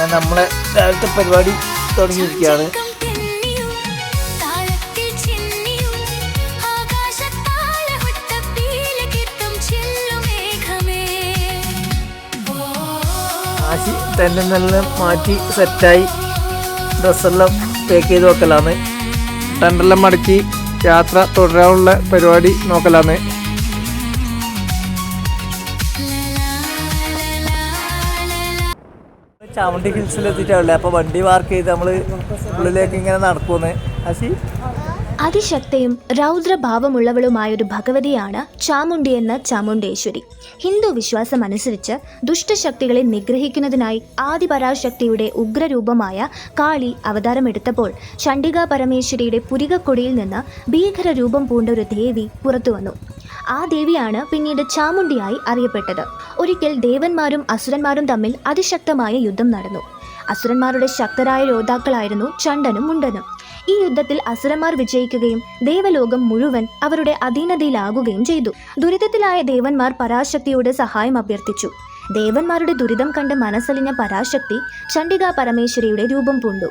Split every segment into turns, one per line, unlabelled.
അങ്ങനെ നമ്മളെ രാവിലത്തെ പരിപാടി തുടങ്ങിയിരിക്കുകയാണ്. ആശി തന്നെ നല്ല മാറ്റി സെറ്റായി ഡ്രസ്സെല്ലാം പാക്ക് ചെയ്ത് വെക്കലാണ്. ടെൻ്റെല്ലാം മടക്കി യാത്ര തുടരാനുള്ള പരിപാടി നോക്കലാണ്. ചാമുണ്ടി ഹിൽസിലെത്തിയിട്ടുള്ളത്. അപ്പോൾ വണ്ടി പാർക്ക് ചെയ്ത് നമ്മൾ ഉള്ളിലേക്ക് ഇങ്ങനെ നടക്കുമെന്ന്. ആശി
അതിശക്തയും രൗദ്രഭാവമുള്ളവളുമായൊരു ഭഗവതിയാണ് ചാമുണ്ടി എന്ന ചാമുണ്ടേശ്വരി. ഹിന്ദു വിശ്വാസമനുസരിച്ച് ദുഷ്ടശക്തികളെ നിഗ്രഹിക്കുന്നതിനായി ആദിപരാശക്തിയുടെ ഉഗ്രരൂപമായ കാളി അവതാരമെടുത്തപ്പോൾ ചണ്ഡികാ പരമേശ്വരിയുടെ പുരികക്കൊടിയിൽ നിന്ന് ഭീകരരൂപം പൂണ്ട ഒരു ദേവി പുറത്തുവന്നു. ആ ദേവിയാണ് പിന്നീട് ചാമുണ്ടിയായി അറിയപ്പെട്ടത്. ഒരിക്കൽ ദേവന്മാരും അസുരന്മാരും തമ്മിൽ അതിശക്തമായ യുദ്ധം നടന്നു. അസുരന്മാരുടെ ശക്തരായ യോദ്ധാക്കളായിരുന്നു ചണ്ഡനും മുണ്ടനും. ഈ യുദ്ധത്തിൽ അസുരന്മാർ വിജയിക്കുകയും ദേവലോകം മുഴുവൻ അവരുടെ അധീനതയിലാകുകയും ചെയ്തു. ദുരിതത്തിലായ ദേവന്മാർ പരാശക്തിയോട് സഹായം അഭ്യർത്ഥിച്ചു. ദേവന്മാരുടെ ദുരിതം കണ്ട് മനസ്സലിഞ്ഞ പരാശക്തി ചണ്ഡികാ പരമേശ്വരിയുടെ രൂപം പൂണ്ടു.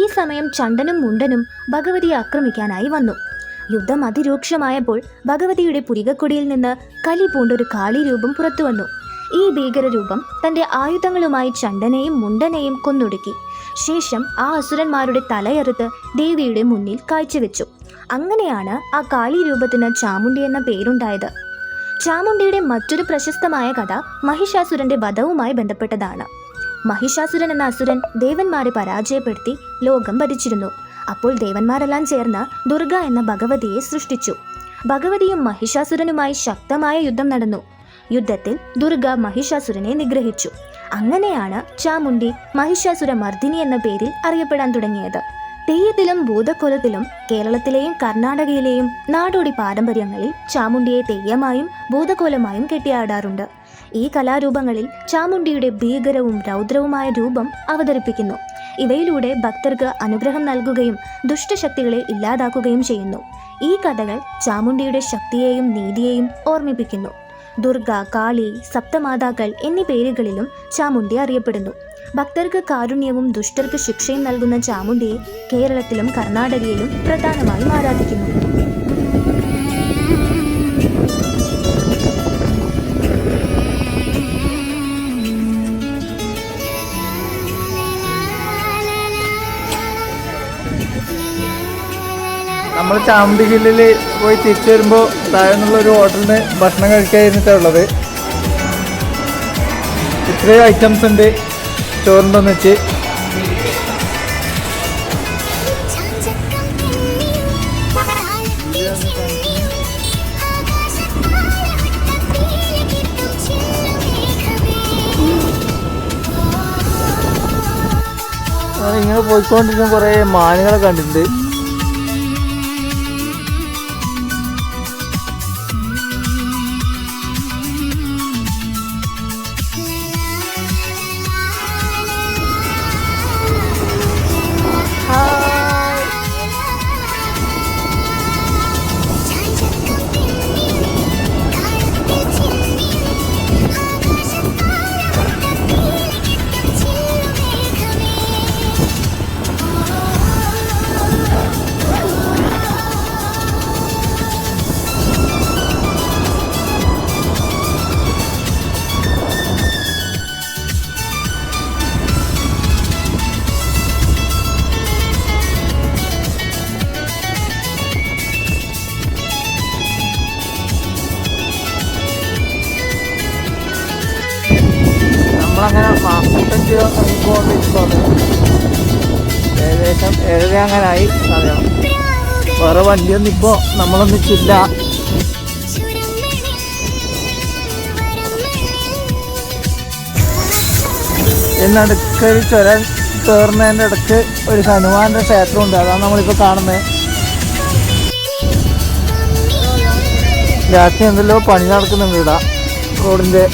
ഈ സമയം ചണ്ഡനും മുണ്ടനും ഭഗവതിയെ ആക്രമിക്കാനായി വന്നു. യുദ്ധം അതിരൂക്ഷമായപ്പോൾ ഭഗവതിയുടെ പുരികക്കൊടിയിൽ നിന്ന് കലി പൂണ്ടൊരു കാളി രൂപം പുറത്തുവന്നു. ഈ ഭീകരരൂപം തൻ്റെ ആയുധങ്ങളുമായി ചണ്ഡനെയും മുണ്ടനെയും കൊന്നൊടുക്കി. ശേഷം ആ അസുരന്മാരുടെ തലയറുത്ത് ദേവിയുടെ മുന്നിൽ കാഴ്ചവെച്ചു. അങ്ങനെയാണ് ആ കാളി രൂപത്തിന് ചാമുണ്ടി എന്ന പേരുണ്ടായത്. ചാമുണ്ടിയുടെ മറ്റൊരു പ്രശസ്തമായ കഥ മഹിഷാസുരന്റെ വധവുമായി ബന്ധപ്പെട്ടതാണ്. മഹിഷാസുരൻ എന്ന അസുരൻ ദേവന്മാരെ പരാജയപ്പെടുത്തി ലോകം ഭരിച്ചിരുന്നു. അപ്പോൾ ദേവന്മാരെല്ലാം ചേർന്ന് ദുർഗ എന്ന ഭഗവതിയെ സൃഷ്ടിച്ചു. ഭഗവതിയും മഹിഷാസുരനുമായി ശക്തമായ യുദ്ധം നടന്നു. യുദ്ധത്തിൽ ദുർഗ മഹിഷാസുരനെ നിഗ്രഹിച്ചു. അങ്ങനെയാണ് ചാമുണ്ടി മഹിഷാസുര മർദിനി എന്ന പേരിൽ അറിയപ്പെടാൻ തുടങ്ങിയത്. തെയ്യത്തിലും ഭൂതക്കോലത്തിലും കേരളത്തിലെയും കർണാടകയിലെയും നാടോടി പാരമ്പര്യങ്ങളിൽ ചാമുണ്ടിയെ തെയ്യമായും ഭൂതക്കോലമായും കെട്ടിയാടാറുണ്ട്. ഈ കലാരൂപങ്ങളിൽ ചാമുണ്ടിയുടെ ഭീകരവും രൗദ്രവുമായ രൂപം അവതരിപ്പിക്കുന്നു. ഇവയിലൂടെ ഭക്തർക്ക് അനുഗ്രഹം നൽകുകയും ദുഷ്ടശക്തികളെ ഇല്ലാതാക്കുകയും ചെയ്യുന്നു. ഈ കഥകൾ ചാമുണ്ടിയുടെ ശക്തിയെയും നീതിയെയും ഓർമ്മിപ്പിക്കുന്നു. ദുർഗ, കാളി, സപ്തമാതാക്കൾ എന്നീ പേരുകളിലും ചാമുണ്ടി അറിയപ്പെടുന്നു. ഭക്തർക്ക് കാരുണ്യവും ദുഷ്ടർക്ക് ശിക്ഷയും നൽകുന്ന ചാമുണ്ടിയെ കേരളത്തിലും കർണാടകയിലും പ്രധാനമായും ആരാധിക്കുന്നു.
നമ്മൾ ചാമുണ്ടി ഹില്ലിൽ പോയി തിരിച്ചു വരുമ്പോൾ താഴെ നിന്നുള്ളൊരു ഹോട്ടലിന് ഭക്ഷണം കഴിക്കാതിരുന്നിട്ടാണ് ഉള്ളത്. ഇത്രയും ഐറ്റംസ് ഉണ്ട് ചോറുണ്ടെന്ന് വെച്ച്. ഇങ്ങനെ പോയിക്കൊണ്ടിരിക്കുന്ന കുറേ മാനുകളെ കണ്ടിട്ടുണ്ട്. നമ്മളങ്ങനെ 45 ഇറങ്ങിക്കൊണ്ടിരിക്കുകയാണ്. ഏകദേശം 7:30 അങ്ങനായി സമയം. വേറെ വണ്ടിയൊന്നും ഇപ്പോൾ നമ്മളൊന്നിച്ചില്ല. എന്നടുക്ക് ചുരം കയറുന്നതിൻ്റെ ഇടയ്ക്ക് ഒരു ഹനുമാന്റെ ക്ഷേത്രമുണ്ട്. അതാണ് നമ്മളിപ്പോൾ കാണുന്നത്. രാത്രി എന്തെല്ലോ പണി നടക്കുന്നുണ്ട് ഇവിടെ റോഡിൻ്റെ.